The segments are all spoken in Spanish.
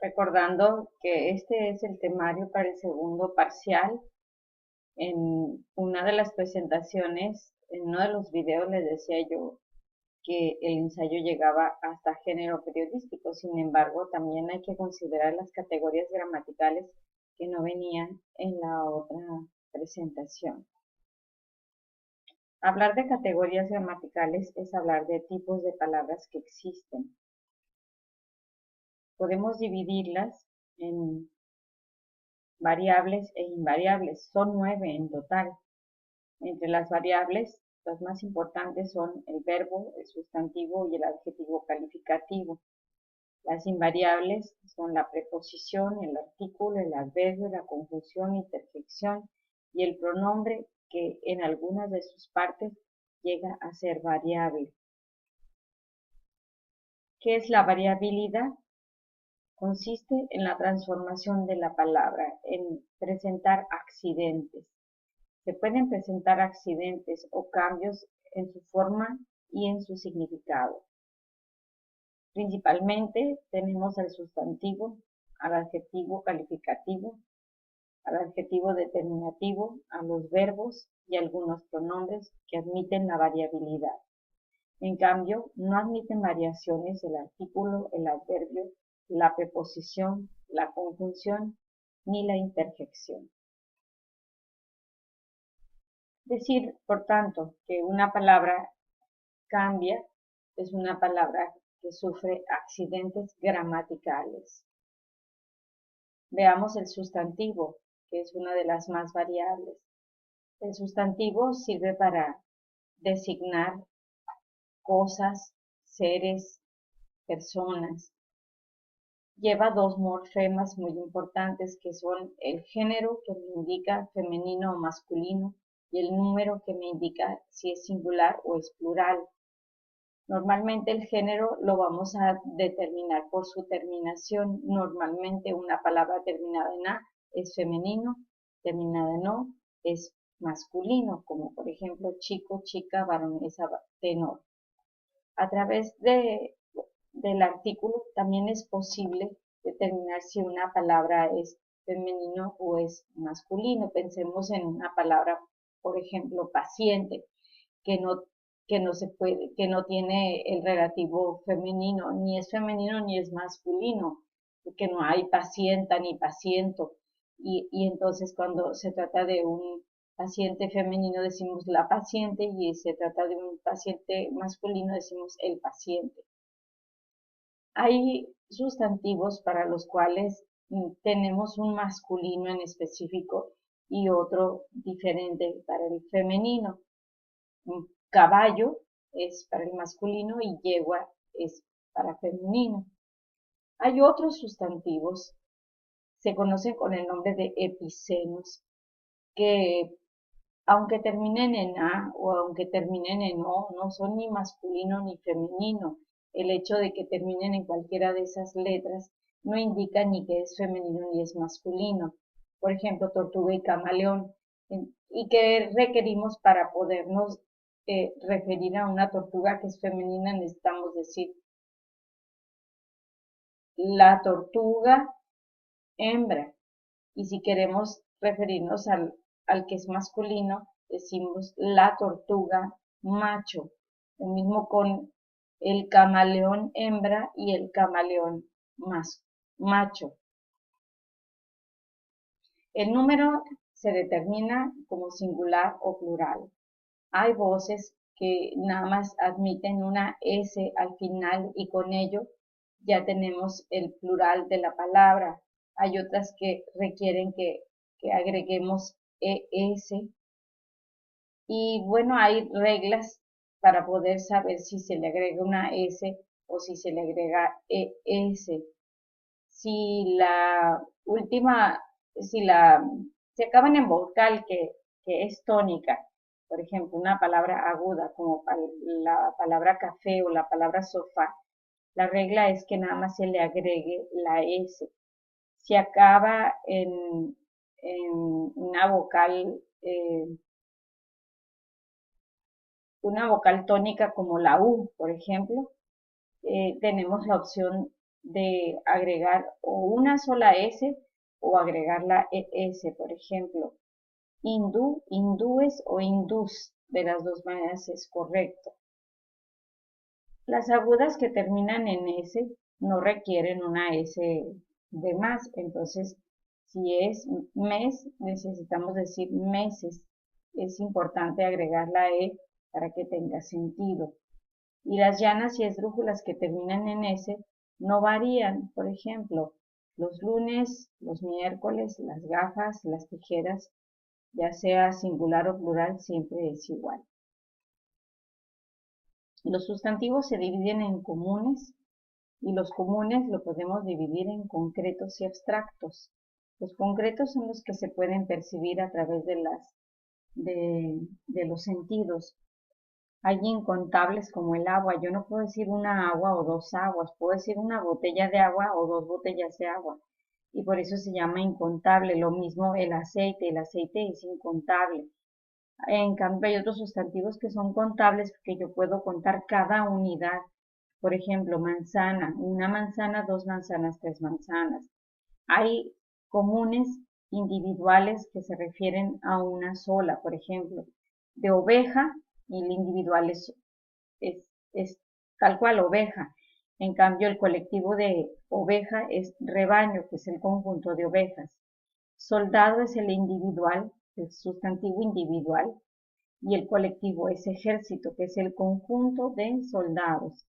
recordando que este es el temario para el segundo parcial. En una de las presentaciones, en uno de los videos les decía yo que el ensayo llegaba hasta género periodístico. Sin embargo, también hay que considerar las categorías gramaticales que no venían en la otra presentación. Hablar de categorías gramaticales es hablar de tipos de palabras que existen. Podemos dividirlas en variables e invariables. Son 9 en total. Entre las variables, las más importantes son el verbo, el sustantivo y el adjetivo calificativo. Las invariables son la preposición, el artículo, el adverbio, la conjunción, interjección y el pronombre, que en algunas de sus partes llega a ser variable. ¿Qué es la variabilidad? Consiste en la transformación de la palabra, en presentar accidentes. Se pueden presentar accidentes o cambios en su forma y en su significado. Principalmente tenemos al sustantivo, al adjetivo calificativo, al adjetivo determinativo, a los verbos y algunos pronombres que admiten la variabilidad. En cambio, no admiten variaciones el artículo, el adverbio, la preposición, la conjunción ni la interjección. Decir, por tanto, que una palabra cambia es una palabra que sufre accidentes gramaticales. Veamos el sustantivo, que es una de las más variables. El sustantivo sirve para designar cosas, seres, personas. Lleva dos morfemas muy importantes que son el género, que me indica femenino o masculino, y el número, que me indica si es singular o es plural. Normalmente el género lo vamos a determinar por su terminación. Normalmente una palabra terminada en A es femenino, terminada en O es masculino, como por ejemplo chico, chica, baronesa, tenor. A través del artículo también es posible determinar si una palabra es femenino o es masculino. Pensemos en una palabra, por ejemplo, paciente, que no tiene el relativo femenino, ni es femenino ni es masculino, que no hay pacienta ni paciento. Y entonces cuando se trata de un paciente femenino decimos la paciente, y se trata de un paciente masculino decimos el paciente. Hay sustantivos para los cuales tenemos un masculino en específico y otro diferente para el femenino. Caballo es para el masculino y yegua es para femenino. Hay otros sustantivos, se conocen con el nombre de epicenos, que aunque terminen en A o aunque terminen en O, no son ni masculino ni femenino. El hecho de que terminen en cualquiera de esas letras no indica ni que es femenino ni es masculino. Por ejemplo, tortuga y camaleón. ¿Y qué requerimos para podernos referir a una tortuga que es femenina? Necesitamos decir la tortuga hembra. Y si queremos referirnos al que es masculino, decimos la tortuga macho. Lo mismo con el camaleón hembra y el camaleón macho. El número se determina como singular o plural. Hay voces que nada más admiten una S al final y con ello ya tenemos el plural de la palabra. Hay otras que requieren que agreguemos ES. Y bueno, hay reglas para poder saber si se le agrega una S o si se le agrega ES. Si la última, si acaban en vocal que es tónica, por ejemplo, una palabra aguda como la palabra café o la palabra sofá, la regla es que nada más se le agregue la S. Si acaba en una vocal tónica como la U, por ejemplo, tenemos la opción de agregar o una sola S o agregar la ES, por ejemplo. Hindú, hindúes o hindús, de las dos maneras es correcto. Las agudas que terminan en S no requieren una S de más, entonces si es mes, necesitamos decir meses. Es importante agregar la E para que tenga sentido. Y las llanas y esdrújulas que terminan en S no varían. Por ejemplo, los lunes, los miércoles, las gafas, las tijeras, ya sea singular o plural, siempre es igual. Los sustantivos se dividen en comunes y los comunes lo podemos dividir en concretos y abstractos. Los concretos son los que se pueden percibir a través de los sentidos. Hay incontables como el agua. Yo no puedo decir una agua o dos aguas, puedo decir una botella de agua o dos botellas de agua. Y por eso se llama incontable. Lo mismo el aceite es incontable. En cambio hay otros sustantivos que son contables porque yo puedo contar cada unidad. Por ejemplo, manzana, una manzana, dos manzanas, tres manzanas. Hay comunes individuales que se refieren a una sola, por ejemplo, de oveja, y el individual es tal cual oveja. En cambio, el colectivo de oveja es rebaño, que es el conjunto de ovejas. Soldado es el individual, el sustantivo individual, y el colectivo es ejército, que es el conjunto de soldados.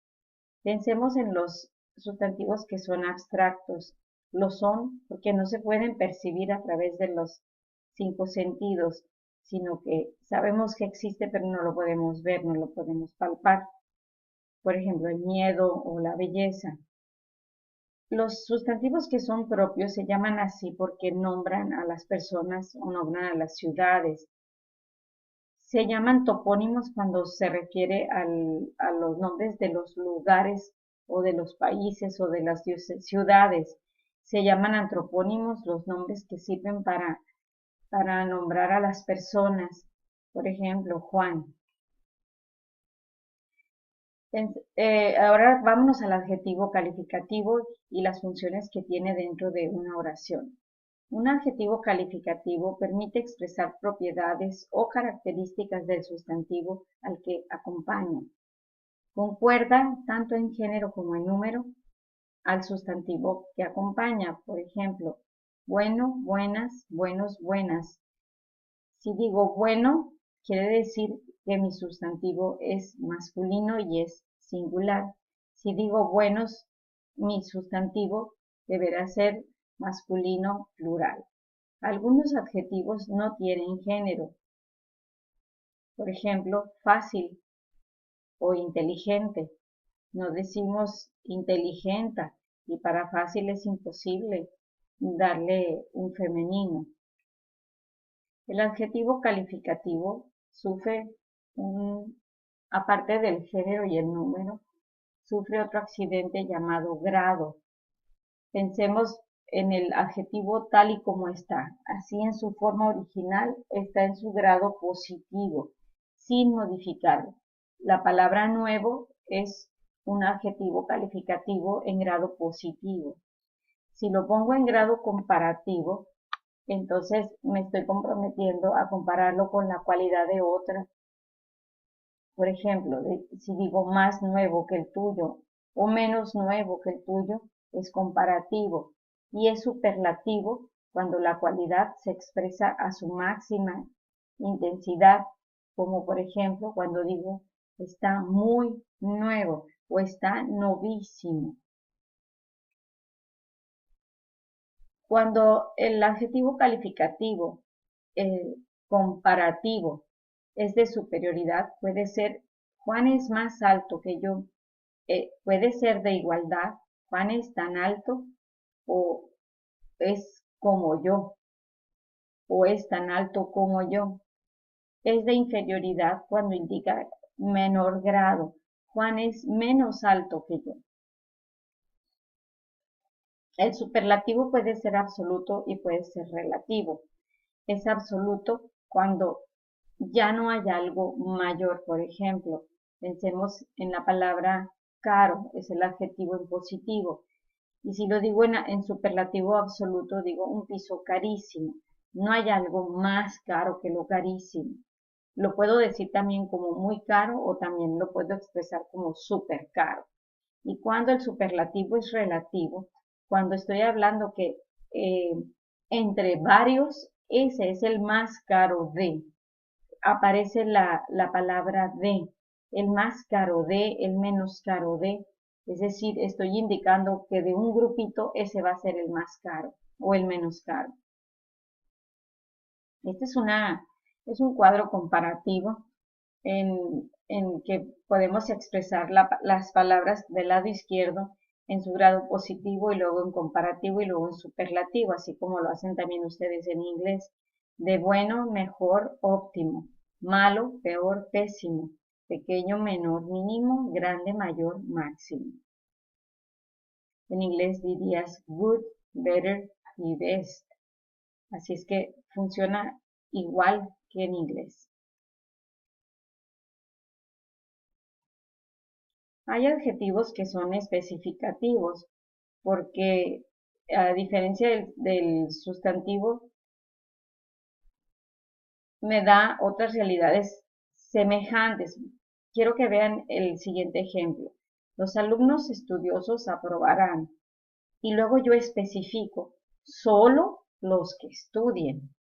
Pensemos en los sustantivos que son abstractos. Lo son porque no se pueden percibir a través de los cinco sentidos, sino que sabemos que existe pero no lo podemos ver, no lo podemos palpar. Por ejemplo, el miedo o la belleza. Los sustantivos que son propios se llaman así porque nombran a las personas o nombran a las ciudades. Se llaman topónimos cuando se refiere a los nombres de los lugares o de los países o de las ciudades. Se llaman antropónimos los nombres que sirven para nombrar a las personas. Por ejemplo, Juan. Ahora vámonos al adjetivo calificativo y las funciones que tiene dentro de una oración. Un adjetivo calificativo permite expresar propiedades o características del sustantivo al que acompaña. Concuerda tanto en género como en número al sustantivo que acompaña. Por ejemplo, bueno, buenas, buenos, buenas. Si digo bueno, quiere decir que mi sustantivo es masculino y es singular. Si digo buenos, mi sustantivo deberá ser masculino plural. Algunos adjetivos no tienen género. Por ejemplo, fácil o inteligente. No decimos inteligenta y para fácil es imposible darle un femenino. El adjetivo calificativo sufre aparte del género y el número, sufre otro accidente llamado grado. Pensemos en el adjetivo tal y como está, así en su forma original está en su grado positivo, sin modificarlo. La palabra nuevo es un adjetivo calificativo en grado positivo. Si lo pongo en grado comparativo, entonces me estoy comprometiendo a compararlo con la cualidad de otra. Por ejemplo, si digo más nuevo que el tuyo o menos nuevo que el tuyo, es comparativo y es superlativo cuando la cualidad se expresa a su máxima intensidad, como por ejemplo cuando digo está muy nuevo o está novísimo. Cuando el adjetivo calificativo comparativo es de superioridad, puede ser Juan es más alto que yo, puede ser de igualdad, Juan es tan alto o es como yo, o es tan alto como yo. Es de inferioridad cuando indica menor grado, Juan es menos alto que yo. El superlativo puede ser absoluto y puede ser relativo. Es absoluto cuando ya no hay algo mayor. Por ejemplo, pensemos en la palabra caro, es el adjetivo en positivo. Y si lo digo en superlativo absoluto, digo un piso carísimo. No hay algo más caro que lo carísimo. Lo puedo decir también como muy caro o también lo puedo expresar como súper caro. Y cuando el superlativo es relativo, cuando estoy hablando que eh, entre varios, ese es el más caro de, aparece la palabra de, el más caro de, el menos caro de, es decir, estoy indicando que de un grupito ese va a ser el más caro o el menos caro. Este es un cuadro comparativo en que podemos expresar las palabras del lado izquierdo en su grado positivo y luego en comparativo y luego en superlativo, así como lo hacen también ustedes en inglés. De bueno, mejor, óptimo. Malo, peor, pésimo. Pequeño, menor, mínimo. Grande, mayor, máximo. En inglés dirías good, better y best. Así es que funciona igual que en inglés. Hay adjetivos que son especificativos porque a diferencia del sustantivo me da otras realidades semejantes. Quiero que vean el siguiente ejemplo. Los alumnos estudiosos aprobarán y luego yo especifico solo los que estudien.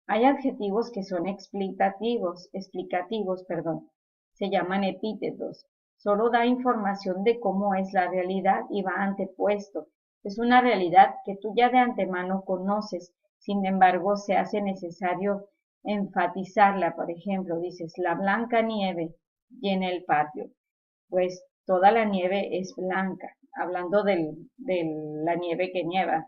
Hay adjetivos que son explicativos, se llaman epítetos. Solo da información de cómo es la realidad y va antepuesto. Es una realidad que tú ya de antemano conoces, sin embargo se hace necesario enfatizarla. Por ejemplo, dices, la blanca nieve llena el patio. Pues toda la nieve es blanca, hablando de la nieve que nieva.